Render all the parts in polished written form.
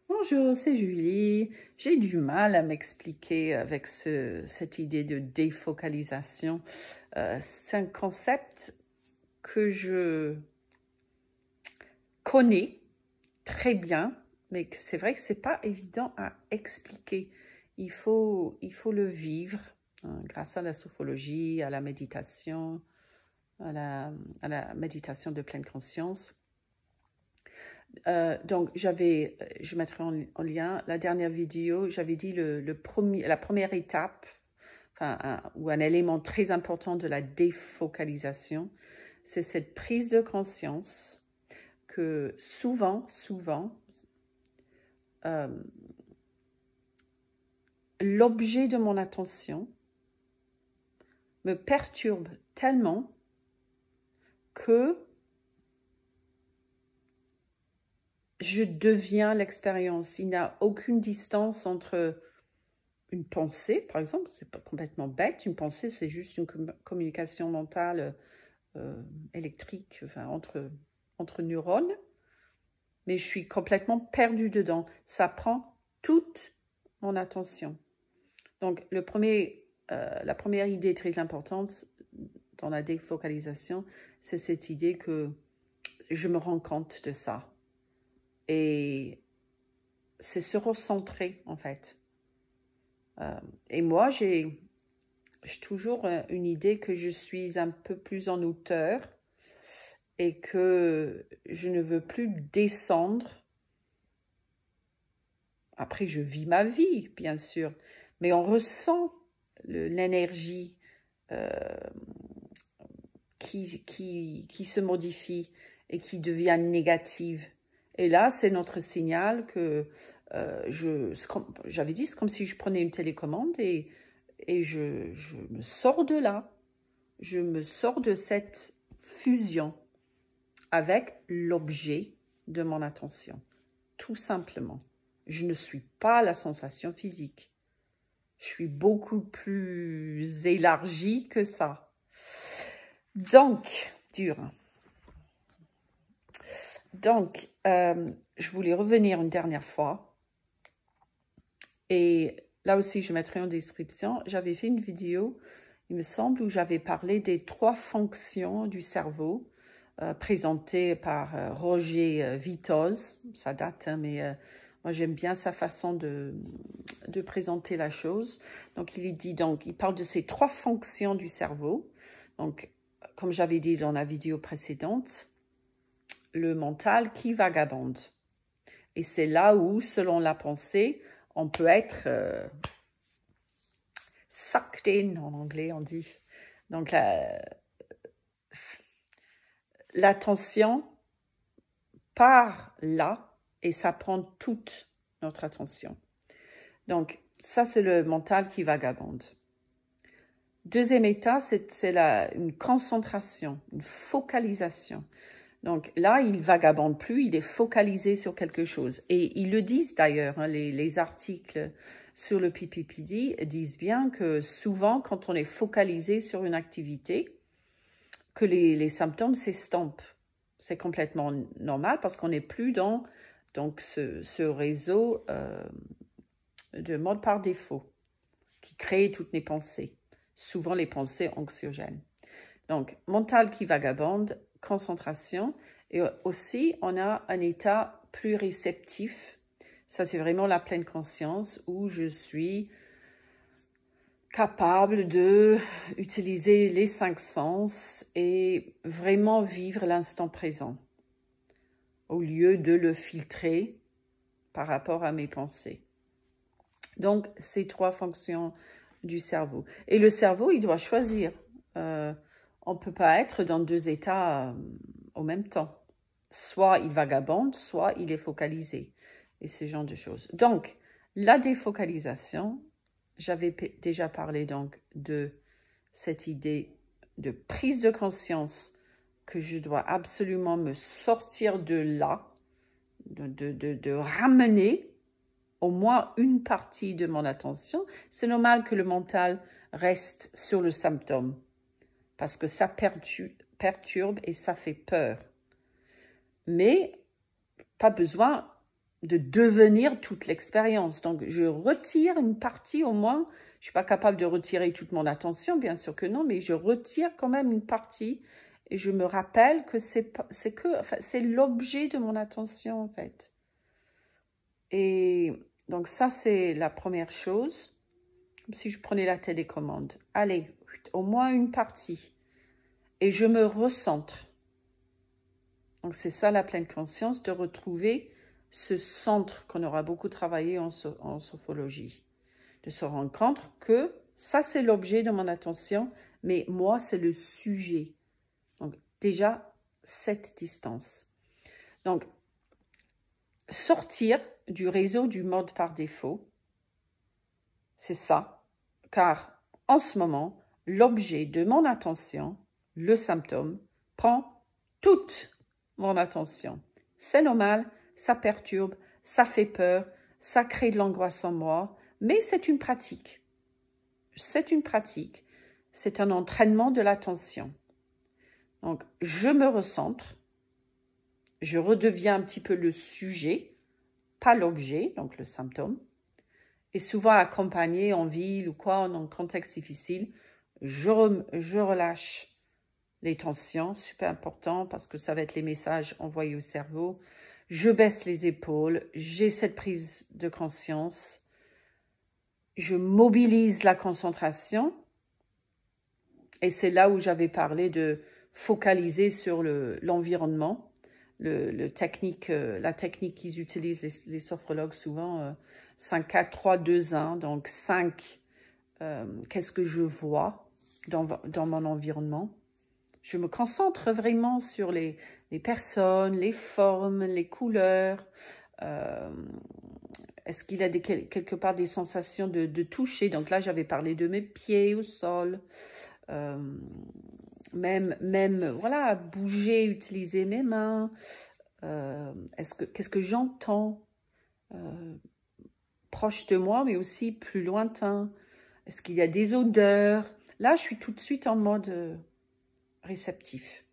Bonjour, c'est Julie. J'ai du mal à m'expliquer avec cette idée de défocalisation. C'est un concept que je connais très bien, mais c'est vrai que c'est pas évident à expliquer. Il faut le vivre grâce à la sophrologie, à la méditation, à la méditation de pleine conscience. Donc, je mettrai en lien la dernière vidéo, j'avais dit la première étape, ou un élément très important de la défocalisation, c'est cette prise de conscience que souvent, euh, l'objet de mon attention me perturbe tellement que je deviens l'expérience. Il n'y a aucune distance entre une pensée, par exemple, c'est pas complètement bête. Une pensée, c'est juste une communication mentale électrique, entre neurones. Mais je suis complètement perdue dedans. Ça prend toute mon attention. Donc, la première idée très importante dans la défocalisation, c'est cette idée que je me rends compte de ça. Et c'est se recentrer, en fait. Et moi, j'ai toujours une idée que je suis un peu plus en hauteur et que je ne veux plus descendre. Après, je vis ma vie, bien sûr, mais on ressent l'énergie qui se modifie et qui devient négative. Et là, c'est notre signal que j'avais dit, c'est comme si je prenais une télécommande et je me sors de là. Je me sors de cette fusion avec l'objet de mon attention. Tout simplement. Je ne suis pas la sensation physique. Je suis beaucoup plus élargie que ça. Donc, je voulais revenir une dernière fois. Et là aussi, je mettrai en description. J'avais fait une vidéo, il me semble, où j'avais parlé des 3 fonctions du cerveau présentées par Roger Vitoz. Ça date, hein, mais moi, j'aime bien sa façon de présenter la chose. Donc, il parle de ces 3 fonctions du cerveau. Donc, comme j'avais dit dans la vidéo précédente, le mental qui vagabonde. Et c'est là où, selon la pensée, on peut être sucked in, en anglais on dit. Donc, l'attention part là et ça prend toute notre attention. Donc, ça, c'est le mental qui vagabonde. Deuxième état, c'est une concentration, une focalisation. Donc là, il vagabonde plus, il est focalisé sur quelque chose. Et ils le disent d'ailleurs, hein, les articles sur le PPPD disent bien que souvent, quand on est focalisé sur une activité, que les symptômes s'estompent. C'est complètement normal parce qu'on n'est plus dans donc, ce réseau de mode par défaut qui crée toutes les pensées, souvent les pensées anxiogènes. Donc, mental qui vagabonde, concentration, et aussi on a un état plus réceptif. Ça, c'est vraiment la pleine conscience où je suis capable de utiliser les 5 sens et vraiment vivre l'instant présent au lieu de le filtrer par rapport à mes pensées. Donc, ces 3 fonctions du cerveau. Et le cerveau, il doit choisir. On ne peut pas être dans 2 états au même temps. Soit il vagabonde, soit il est focalisé. Et ce genre de choses. Donc, la défocalisation, j'avais déjà parlé donc de cette idée de prise de conscience que je dois absolument me sortir de là, de ramener au moins une partie de mon attention. C'est normal que le mental reste sur le symptôme parce que ça perturbe et ça fait peur. Mais pas besoin de devenir toute l'expérience. Donc, je retire une partie au moins. Je ne suis pas capable de retirer toute mon attention, bien sûr que non, mais je retire quand même une partie et je me rappelle que c'est l'objet de mon attention, en fait. Et donc, ça, c'est la première chose. Comme si je prenais la télécommande. Allez, au moins une partie. Et je me recentre. Donc, c'est ça la pleine conscience, de retrouver ce centre qu'on aura beaucoup travaillé en sophrologie. De se rendre compte que ça, c'est l'objet de mon attention, mais moi, c'est le sujet. Donc, déjà, cette distance. Donc, sortir du réseau du mode par défaut, c'est ça. Car, en ce moment, l'objet de mon attention, le symptôme, prend toute mon attention. C'est normal, ça perturbe, ça fait peur, ça crée de l'angoisse en moi, mais c'est une pratique. C'est une pratique, c'est un entraînement de l'attention. Donc, je me recentre, je redeviens un petit peu le sujet, pas l'objet, donc le symptôme. Et souvent accompagné en ville ou quoi, en un contexte difficile, je relâche les tensions, super important parce que ça va être les messages envoyés au cerveau. Je baisse les épaules, j'ai cette prise de conscience. Je mobilise la concentration. Et c'est là où j'avais parlé de focaliser sur l'environnement. La technique qu'ils utilisent, les sophrologues souvent, 5, 4, 3, 2, 1. Donc 5, qu'est-ce que je vois dans mon environnement? Je me concentre vraiment sur les personnes, les formes, les couleurs. Est-ce qu'il y a quelque part des sensations de toucher? Donc là, j'avais parlé de mes pieds au sol. Même voilà, bouger, utiliser mes mains. Qu'est-ce que j'entends proche de moi, mais aussi plus lointain? Est-ce qu'il y a des odeurs? Là, je suis tout de suite en mode réceptif.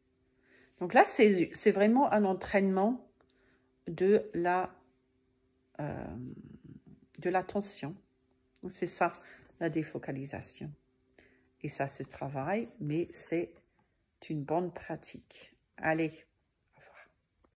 Donc là, c'est vraiment un entraînement de l'attention. C'est ça, la défocalisation. Et ça se travaille, mais c'est une bonne pratique. Allez.